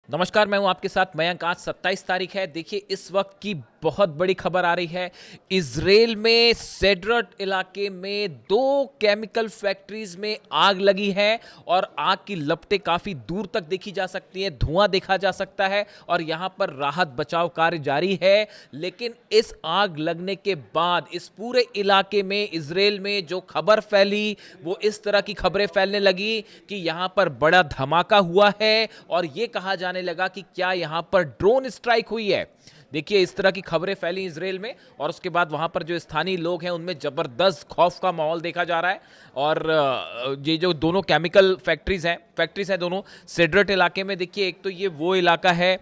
नमस्कार, मैं हूं आपके साथ मयंक। आज 27 तारीख है। देखिए, इस वक्त की बहुत बड़ी खबर आ रही है। इजराइल में सेड्रट इलाके में दो केमिकल फैक्ट्रीज में आग लगी है और आग की लपटें काफी दूर तक देखी जा सकती हैं, धुआं देखा जा सकता है और यहां पर राहत बचाव कार्य जारी है। लेकिन इस आग लगने के बाद इस पूरे इलाके में, इजराइल में जो खबर फैली वो इस तरह की खबरें फैलने लगी कि यहां पर बड़ा धमाका हुआ है और यह कहा जाने लगा कि क्या यहां पर ड्रोन स्ट्राइक हुई है। देखिए, इस तरह की खबरें फैली इजराइल में और उसके बाद वहां पर जो स्थानीय लोग हैं उनमें जबरदस्त खौफ का माहौल देखा जा रहा है। और ये जो दोनों केमिकल फैक्ट्रीज हैं दोनों सेड्रट इलाके में। देखिए, एक तो ये वो इलाका है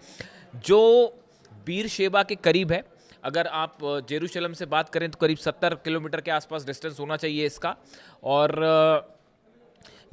जो बीर शेबा के करीब है। अगर आप जेरूशलम से बात करें तो करीब 70 किलोमीटर के आसपास डिस्टेंस होना चाहिए इसका। और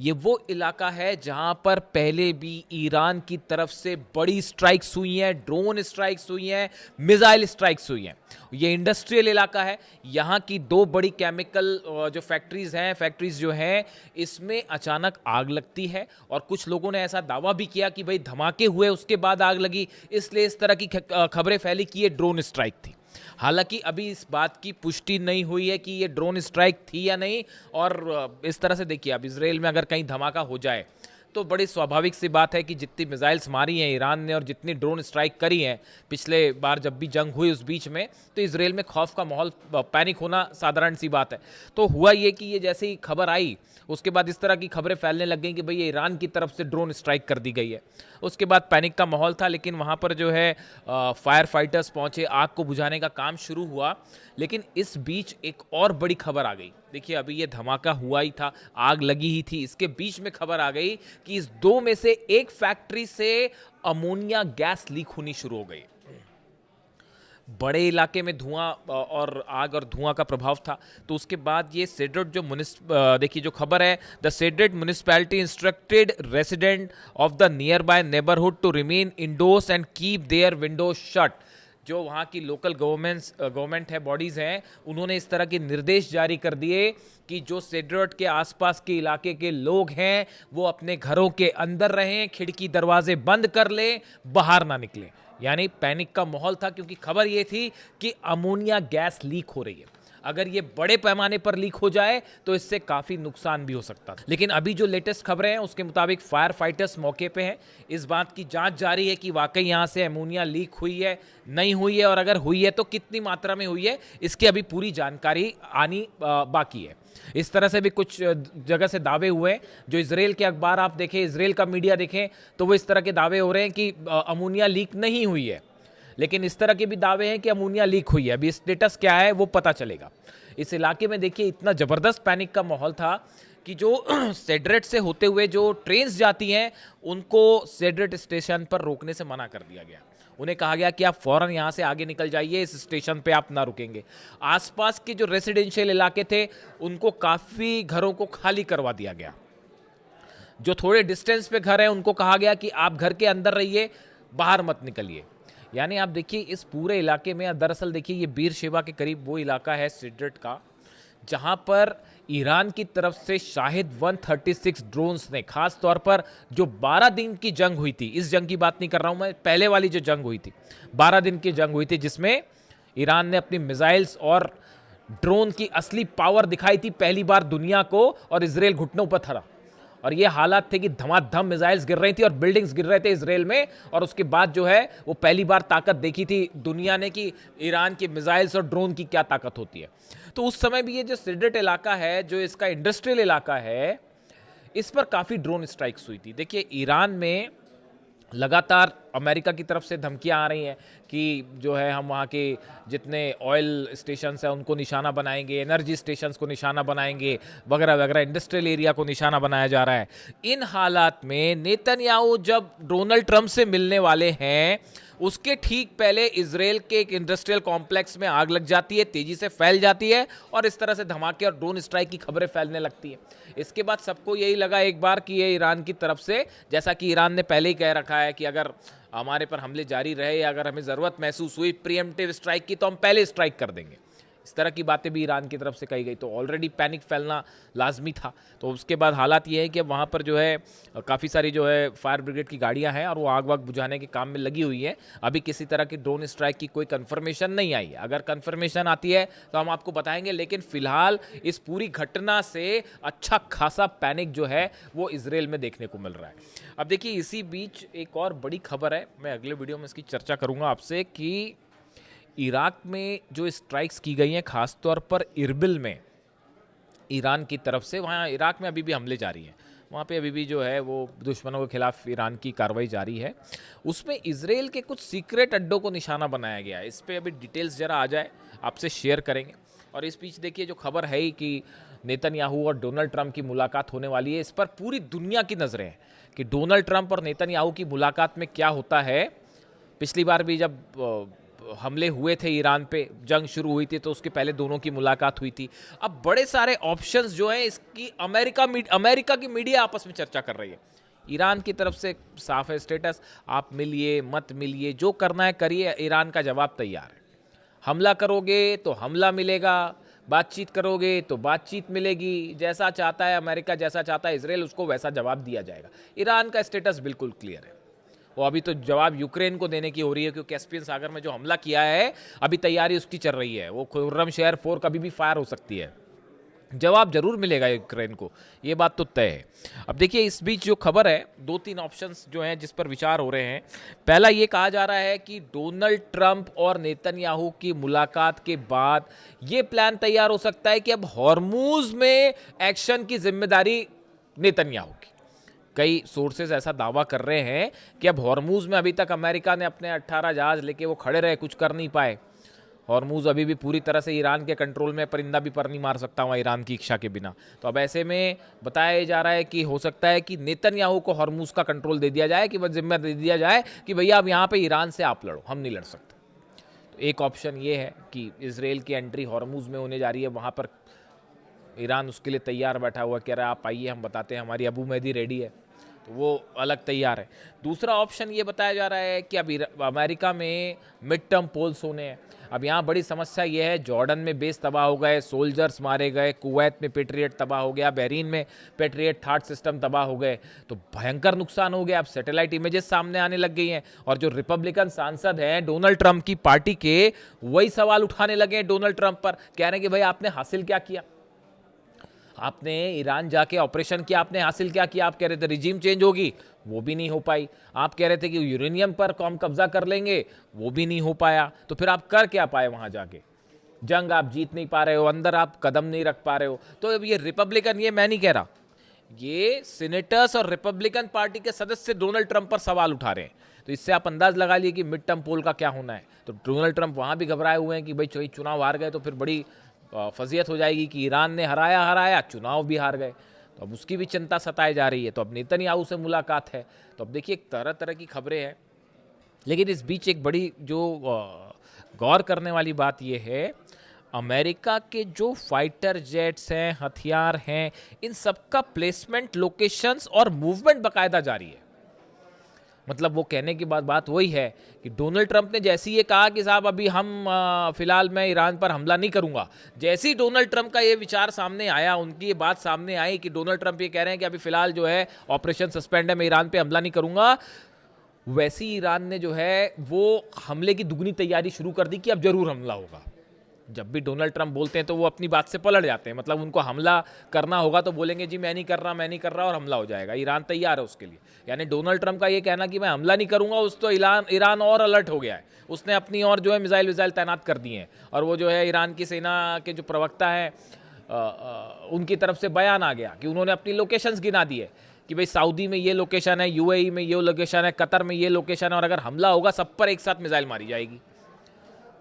ये वो इलाका है जहां पर पहले भी ईरान की तरफ से बड़ी स्ट्राइक्स हुई हैं, ड्रोन स्ट्राइक्स हुई हैं, मिसाइल स्ट्राइक्स हुई हैं। ये इंडस्ट्रियल इलाका है। यहाँ की दो बड़ी केमिकल जो फैक्ट्रीज जो हैं, इसमें अचानक आग लगती है और कुछ लोगों ने ऐसा दावा भी किया कि भाई धमाके हुए उसके बाद आग लगी, इसलिए इस तरह की खबरें फैली कि ये ड्रोन स्ट्राइक थी। हालांकि अभी इस बात की पुष्टि नहीं हुई है कि ये ड्रोन स्ट्राइक थी या नहीं। और इस तरह से देखिए, अब इसराइल में अगर कहीं धमाका हो जाए तो बड़ी स्वाभाविक सी बात है कि जितनी मिसाइल्स मारी हैं ईरान ने और जितनी ड्रोन स्ट्राइक करी हैं पिछले बार जब भी जंग हुई उस बीच में, तो इसराइल में खौफ का माहौल, पैनिक होना साधारण सी बात है। तो हुआ ये कि ये जैसे ही खबर आई उसके बाद इस तरह की खबरें फैलने लग गई कि भाई ये ईरान की तरफ से ड्रोन स्ट्राइक कर दी गई है। उसके बाद पैनिक का माहौल था, लेकिन वहाँ पर जो है फायर फाइटर्स पहुँचे, आग को बुझाने का काम शुरू हुआ। लेकिन इस बीच एक और बड़ी खबर आ गई। देखिए, अभी ये धमाका हुआ ही था, आग लगी ही थी, इसके बीच में खबर आ गई कि इस दो में से एक फैक्ट्री से अमोनिया गैस लीक होनी शुरू हो गई। बड़े इलाके में धुआं और आग और धुआं का प्रभाव था। तो उसके बाद ये सेड्रट जो देखिए जो खबर है, द सेड्रट municipality instructed resident of the nearby neighbourhood to remain indoors and keep their windows shut. जो वहाँ की लोकल गवर्नमेंट है, बॉडीज़ हैं, उन्होंने इस तरह के निर्देश जारी कर दिए कि जो सेड्रट के आसपास के इलाके के लोग हैं वो अपने घरों के अंदर रहें, खिड़की दरवाजे बंद कर लें, बाहर ना निकलें। यानी पैनिक का माहौल था, क्योंकि खबर ये थी कि अमोनिया गैस लीक हो रही है। अगर ये बड़े पैमाने पर लीक हो जाए तो इससे काफ़ी नुकसान भी हो सकता था। लेकिन अभी जो लेटेस्ट खबरें हैं उसके मुताबिक फायर फाइटर्स मौके पे हैं। इस बात की जांच जारी है कि वाकई यहाँ से अमोनिया लीक हुई है, नहीं हुई है, और अगर हुई है तो कितनी मात्रा में हुई है, इसकी अभी पूरी जानकारी आनी बाकी है। इस तरह से भी कुछ जगह से दावे हुए हैं। जो इजराइल के अखबार आप देखें, इजराइल का मीडिया देखें, तो वो इस तरह के दावे हो रहे हैं कि अमोनिया लीक नहीं हुई है। लेकिन इस तरह के भी दावे हैं कि अमोनिया लीक हुई है। अभी स्टेटस क्या है वो पता चलेगा। इस इलाके में देखिए इतना ज़बरदस्त पैनिक का माहौल था कि जो सेड्रेट से होते हुए जो ट्रेन्स जाती हैं उनको सेड्रेट स्टेशन पर रोकने से मना कर दिया गया। उन्हें कहा गया कि आप फौरन यहाँ से आगे निकल जाइए, इस स्टेशन पे आप ना रुकेंगे। आसपास के जो रेसिडेंशियल इलाके थे उनको काफ़ी घरों को खाली करवा दिया गया। जो थोड़े डिस्टेंस पे घर हैं उनको कहा गया कि आप घर के अंदर रहिए, बाहर मत निकलिए। यानी आप देखिए इस पूरे इलाके में, दरअसल देखिए ये बीर शेबा के करीब वो इलाका है सेड्रट का जहां पर ईरान की तरफ से शाहिद 136 ड्रोन्स ने, खास तौर पर जो 12 दिन की जंग हुई थी, इस जंग की बात नहीं कर रहा हूं मैं, पहले वाली जो जंग हुई थी 12 दिन की जंग हुई थी जिसमें ईरान ने अपनी मिसाइल्स और ड्रोन की असली पावर दिखाई थी पहली बार दुनिया को, और इसराइल घुटनों पर था। और ये हालात थे कि धमाधम मिसाइल्स गिर रही थी और बिल्डिंग्स गिर रहे थे इसराइल में। और उसके बाद जो है वो पहली बार ताकत देखी थी दुनिया ने कि ईरान की मिसाइल्स और ड्रोन की क्या ताकत होती है। तो उस समय भी ये जो सेड्रेट इलाका है, जो इसका इंडस्ट्रियल इलाका है, इस पर काफ़ी ड्रोन स्ट्राइक्स हुई थी। देखिए, ईरान में लगातार अमेरिका की तरफ से धमकियां आ रही हैं कि जो है हम वहाँ के जितने ऑयल स्टेशंस हैं उनको निशाना बनाएंगे, एनर्जी स्टेशंस को निशाना बनाएंगे, वगैरह वगैरह, इंडस्ट्रियल एरिया को निशाना बनाया जा रहा है। इन हालात में नेतन्याहू जब डोनाल्ड ट्रंप से मिलने वाले हैं उसके ठीक पहले इसराइल के एक इंडस्ट्रियल कॉम्प्लेक्स में आग लग जाती है, तेजी से फैल जाती है और इस तरह से धमाके और ड्रोन स्ट्राइक की खबरें फैलने लगती है। इसके बाद सबको यही लगा एक बार कि ये ईरान की तरफ से, जैसा कि ईरान ने पहले ही कह रखा है कि अगर हमारे पर हमले जारी रहे या अगर हमें ज़रूरत महसूस हुई प्रीएम्प्टिव स्ट्राइक की तो हम पहले स्ट्राइक कर देंगे। इस तरह की बातें भी ईरान की तरफ से कही गई। तो ऑलरेडी पैनिक फैलना लाजमी था। तो उसके बाद हालात ये है कि अब वहाँ पर जो है काफ़ी सारी जो है फायर ब्रिगेड की गाड़ियाँ हैं और वो आग वाग बुझाने के काम में लगी हुई है। अभी किसी तरह की ड्रोन स्ट्राइक की कोई कंफर्मेशन नहीं आई है। अगर कंफर्मेशन आती है तो हम आपको बताएंगे, लेकिन फिलहाल इस पूरी घटना से अच्छा खासा पैनिक जो है वो इजराइल में देखने को मिल रहा है। अब देखिए, इसी बीच एक और बड़ी खबर है, मैं अगले वीडियो में इसकी चर्चा करूंगा आपसे, कि इराक में जो स्ट्राइक्स की गई हैं खासतौर पर इरबिल में ईरान की तरफ से, वहाँ इराक में अभी भी हमले जारी हैं, वहाँ पे अभी भी जो है वो दुश्मनों के खिलाफ ईरान की कार्रवाई जारी है। उसमें इजराइल के कुछ सीक्रेट अड्डों को निशाना बनाया गया है। इस पर अभी डिटेल्स जरा आ जाए आपसे शेयर करेंगे। और इस बीच देखिए, जो खबर है ही कि नेतन्याहू और डोनाल्ड ट्रंप की मुलाकात होने वाली है, इस पर पूरी दुनिया की नज़रें हैं कि डोनाल्ड ट्रंप और नेतन्याहू की मुलाकात में क्या होता है। पिछली बार भी जब हमले हुए थे ईरान पे, जंग शुरू हुई थी, तो उसके पहले दोनों की मुलाकात हुई थी। अब बड़े सारे ऑप्शंस जो हैं इसकी अमेरिका की मीडिया आपस में चर्चा कर रही है। ईरान की तरफ से साफ है स्टेटस, आप मिलिए मत मिलिए, जो करना है करिए, ईरान का जवाब तैयार है। हमला करोगे तो हमला मिलेगा, बातचीत करोगे तो बातचीत मिलेगी, जैसा चाहता है अमेरिका, जैसा चाहता है इजराइल, उसको वैसा जवाब दिया जाएगा। ईरान का स्टेटस बिल्कुल क्लियर है। वो अभी तो जवाब यूक्रेन को देने की हो रही है, क्योंकि कैस्पियन सागर में जो हमला किया है अभी तैयारी उसकी चल रही है। वो खुर्रमशहर 4 कभी भी फायर हो सकती है। जवाब जरूर मिलेगा यूक्रेन को, ये बात तो तय है। अब देखिए, इस बीच जो खबर है, 2-3 ऑप्शंस जो हैं जिस पर विचार हो रहे हैं। पहला ये कहा जा रहा है कि डोनाल्ड ट्रंप और नेतन्याहू की मुलाकात के बाद ये प्लान तैयार हो सकता है कि अब हॉर्मूज में एक्शन की जिम्मेदारी नेतन्याहू की। कई सोर्सेज ऐसा दावा कर रहे हैं कि अब हॉर्मूज में अभी तक अमेरिका ने अपने 18 जहाज लेके वो खड़े रहे, कुछ कर नहीं पाए। हॉर्मूज अभी भी पूरी तरह से ईरान के कंट्रोल में, परिंदा भी पर नहीं मार सकता वहाँ ईरान की इच्छा के बिना। तो अब ऐसे में बताया जा रहा है कि हो सकता है कि नेतन्याहू को हॉर्मूज का कंट्रोल दे दिया जाए, कि बस जिम्मा दे दिया जाए कि भैया अब यहाँ पे ईरान से आप लड़ो, हम नहीं लड़ सकते। तो एक ऑप्शन ये है कि इसराइल की एंट्री हॉर्मूज में होने जा रही है, वहाँ पर ईरान उसके लिए तैयार बैठा हुआ, कह रहा है आप आइए, हम बताते हैं, हमारी अबू मेहदी रेडी है, तो वो अलग तैयार है। दूसरा ऑप्शन ये बताया जा रहा है कि अब अमेरिका में मिड टर्म पोल्स होने हैं। अब यहाँ बड़ी समस्या ये है, जॉर्डन में बेस तबाह हो गए, सोल्जर्स मारे गए, कुवैत में पेट्रियट तबाह हो गया, बहरीन में पेट्रियट थर्ड सिस्टम तबाह हो गए, तो भयंकर नुकसान हो गया। अब सैटेलाइट इमेजेस सामने आने लग गई हैं, और जो रिपब्लिकन सांसद हैं डोनाल्ड ट्रंप की पार्टी के, वही सवाल उठाने लगे हैं डोनाल्ड ट्रंप पर, कह रहे हैं कि भाई आपने हासिल क्या किया, आपने ईरान जाके ऑपरेशन किया, आपने हासिल क्या किया। आप कह रहे थे रिजीम चेंज होगी, वो भी नहीं हो पाई। आप कह रहे थे कि यूरेनियम पर हम कब्जा कर लेंगे, वो भी नहीं हो पाया। तो फिर आप कर क्या पाए वहां जाके? जंग आप जीत नहीं पा रहे हो, अंदर आप कदम नहीं रख पा रहे हो। तो अब ये रिपब्लिकन, ये मैं नहीं कह रहा, ये सीनेटर्स और रिपब्लिकन पार्टी के सदस्य डोनाल्ड ट्रंप पर सवाल उठा रहे हैं। तो इससे आप अंदाज लगा लिए कि मिड टर्म पोल का क्या होना है। तो डोनाल्ड ट्रंप वहां भी घबराए हुए हैं कि भाई चुनाव हार गए तो फिर बड़ी फजीयत हो जाएगी कि ईरान ने हराया, चुनाव भी हार गए, तो अब उसकी भी चिंता सताई जा रही है। तो अब नेतन्याहू से मुलाकात है। तो अब देखिए, तरह तरह की खबरें हैं, लेकिन इस बीच एक बड़ी जो गौर करने वाली बात यह है, अमेरिका के जो फाइटर जेट्स हैं, हथियार हैं, इन सबका प्लेसमेंट, लोकेशंस और मूवमेंट बाकायदा जारी है। मतलब वो कहने की बात वही है कि डोनाल्ड ट्रंप ने जैसे ये कहा कि साहब अभी हम फिलहाल मैं ईरान पर हमला नहीं करूंगा, जैसे ही डोनाल्ड ट्रंप का ये विचार सामने आया, उनकी ये बात सामने आई कि डोनाल्ड ट्रंप ये कह रहे हैं कि अभी फिलहाल जो है ऑपरेशन सस्पेंड है, मैं ईरान पे हमला नहीं करूंगा, वैसे ही ईरान ने जो है वो हमले की दुगनी तैयारी शुरू कर दी कि अब जरूर हमला होगा। जब भी डोनाल्ड ट्रंप बोलते हैं तो वो अपनी बात से पलट जाते हैं। मतलब उनको हमला करना होगा तो बोलेंगे जी मैं नहीं कर रहा, और हमला हो जाएगा। ईरान तैयार है उसके लिए। यानी डोनाल्ड ट्रंप का ये कहना कि मैं हमला नहीं करूंगा, उस तो ईरान और अलर्ट हो गया है। उसने अपनी और जो है मिसाइल तैनात कर दिए हैं, और वो जो है ईरान की सेना के जो प्रवक्ता है उनकी तरफ से बयान आ गया कि उन्होंने अपनी लोकेशंस गिना दिए कि भाई सऊदी में ये लोकेशन है, यूएई में ये लोकेशन है, कतर में ये लोकेशन है, और अगर हमला होगा सब पर एक साथ मिसाइल मारी जाएगी।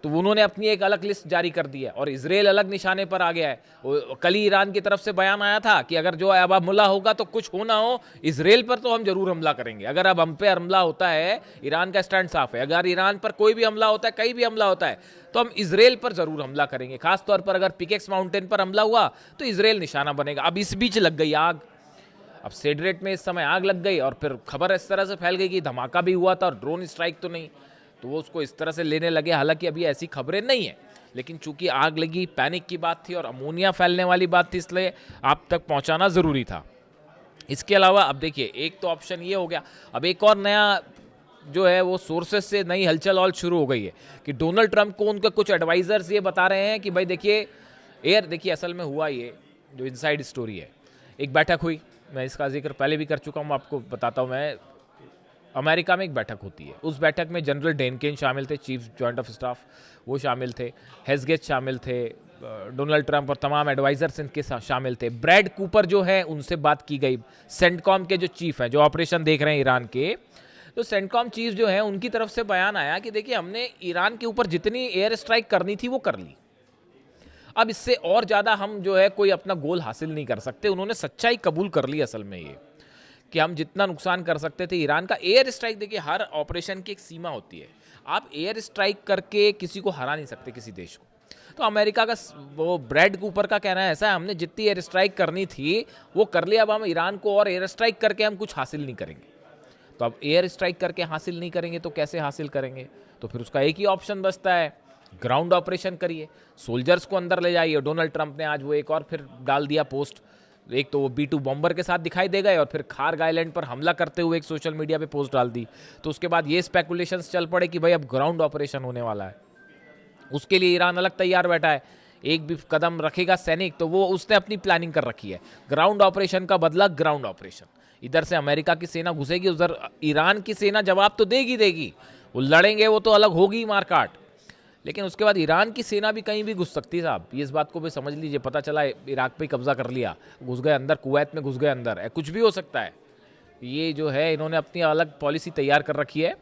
तो उन्होंने अपनी एक अलग लिस्ट जारी कर दी है, और इजराइल अलग निशाने पर आ गया है। कल ही ईरान की तरफ से बयान आया था कि अगर जो अब हमला होगा तो कुछ हो ना हो, इजराइल पर तो हम जरूर हमला करेंगे। अगर अब हम पे हमला होता है, ईरान का स्टैंड साफ है, अगर ईरान पर कोई भी हमला होता है, कहीं भी हमला होता है, तो हम इजराइल पर जरूर हमला करेंगे। खासतौर पर अगर पिकेक्स माउंटेन पर हमला हुआ तो इजराइल निशाना बनेगा। अब इस बीच लग गई आग। अब सेड्रेट में इस समय आग लग गई, और फिर खबर इस तरह से फैल गई कि धमाका भी हुआ था और ड्रोन स्ट्राइक तो नहीं, तो वो उसको इस तरह से लेने लगे। हालांकि अभी ऐसी खबरें नहीं है, लेकिन चूंकि आग लगी, पैनिक की बात थी और अमोनिया फैलने वाली बात थी, इसलिए आप तक पहुंचाना ज़रूरी था। इसके अलावा अब देखिए, एक तो ऑप्शन ये हो गया, अब एक और नया जो है वो सोर्सेस से नई हलचल और शुरू हो गई है कि डोनाल्ड ट्रंप को उनके कुछ एडवाइजर्स ये बता रहे हैं कि भाई देखिए असल में हुआ ये जो इनसाइड स्टोरी है, एक बैठक हुई, मैं इसका जिक्र पहले भी कर चुका हूँ, आपको बताता हूँ मैं। अमेरिका में एक बैठक होती है, उस बैठक में जनरल डेनकेन शामिल थे, चीफ जॉइंट ऑफ स्टाफ, वो शामिल थे, हेस्गेट शामिल थे, डोनाल्ड ट्रंप और तमाम एडवाइजर्स इनके साथ शामिल थे। ब्रैड कूपर जो है उनसे बात की गई, सेंटकॉम के जो चीफ हैं, जो ऑपरेशन देख रहे हैं ईरान के, तो सेंटकॉम चीफ जो है उनकी तरफ से बयान आया कि देखिए हमने ईरान के ऊपर जितनी एयर स्ट्राइक करनी थी वो कर ली, अब इससे और ज़्यादा हम जो है कोई अपना गोल हासिल नहीं कर सकते। उन्होंने सच्चाई कबूल कर ली असल में ये कि हम जितना नुकसान कर सकते थे ईरान का। एयर स्ट्राइक, देखिए हर ऑपरेशन की एक सीमा होती है, आप एयर स्ट्राइक करके किसी को हरा नहीं सकते, किसी देश को। तो अमेरिका का वो ब्रैड कूपर का कहना है ऐसा है, हमने जितनी एयर स्ट्राइक करनी थी वो कर लिया, अब हम ईरान को और एयर स्ट्राइक करके हम कुछ हासिल नहीं करेंगे। तो अब एयर स्ट्राइक करके हासिल नहीं करेंगे तो कैसे हासिल करेंगे? तो फिर उसका एक ही ऑप्शन बचता है, ग्राउंड ऑपरेशन करिए, सोल्जर्स को अंदर ले जाइए। डोनाल्ड ट्रंप ने आज वो एक और फिर डाल दिया पोस्ट, एक तो वो B-2 बॉम्बर के साथ दिखाई दे गए और फिर खार्ग आइलैंड पर हमला करते हुए एक सोशल मीडिया पे पोस्ट डाल दी। तो उसके बाद ये स्पेकुलेशंस चल पड़े कि भाई अब ग्राउंड ऑपरेशन होने वाला है, उसके लिए ईरान अलग तैयार बैठा है। एक भी कदम रखेगा सैनिक तो वो उसने अपनी प्लानिंग कर रखी है, ग्राउंड ऑपरेशन का बदला ग्राउंड ऑपरेशन। इधर से अमेरिका की सेना घुसेगी, उधर ईरान की सेना जवाब तो देगी, वो लड़ेंगे, वो तो अलग होगी मारकाट, लेकिन उसके बाद ईरान की सेना भी कहीं भी घुस सकती है साहब, ये इस बात को भी समझ लीजिए। पता चला इराक पे कब्जा कर लिया, घुस गए अंदर, कुवैत में घुस गए अंदर, कुछ भी हो सकता है। ये जो है इन्होंने अपनी अलग पॉलिसी तैयार कर रखी है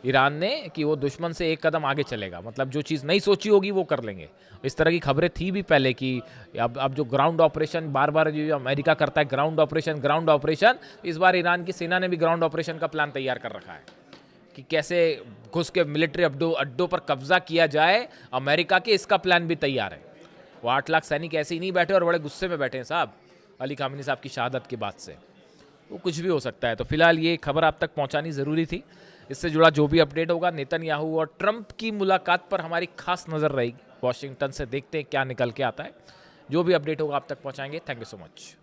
ईरान ने कि वो दुश्मन से एक कदम आगे चलेगा, मतलब जो चीज़ नहीं सोची होगी वो कर लेंगे। इस तरह की खबरें थी भी पहले कि अब जो ग्राउंड ऑपरेशन बार बार जो अमेरिका करता है, ग्राउंड ऑपरेशन, इस बार ईरान की सेना ने भी ग्राउंड ऑपरेशन का प्लान तैयार कर रखा है कि कैसे घुस के मिलिट्री अड्डों पर कब्जा किया जाए अमेरिका के, इसका प्लान भी तैयार है। वो 8 लाख सैनिक ऐसे ही नहीं बैठे और बड़े गुस्से में बैठे हैं साहब, अली खामेनी साहब की शहादत के बाद से, वो कुछ भी हो सकता है। तो फिलहाल ये खबर आप तक पहुंचानी ज़रूरी थी। इससे जुड़ा जो भी अपडेट होगा, नेतन्याहू और ट्रंप की मुलाकात पर हमारी खास नज़र रहेगी। वॉशिंगटन से देखते हैं क्या निकल के आता है। जो भी अपडेट होगा आप तक पहुंचाएंगे। Thank you so much.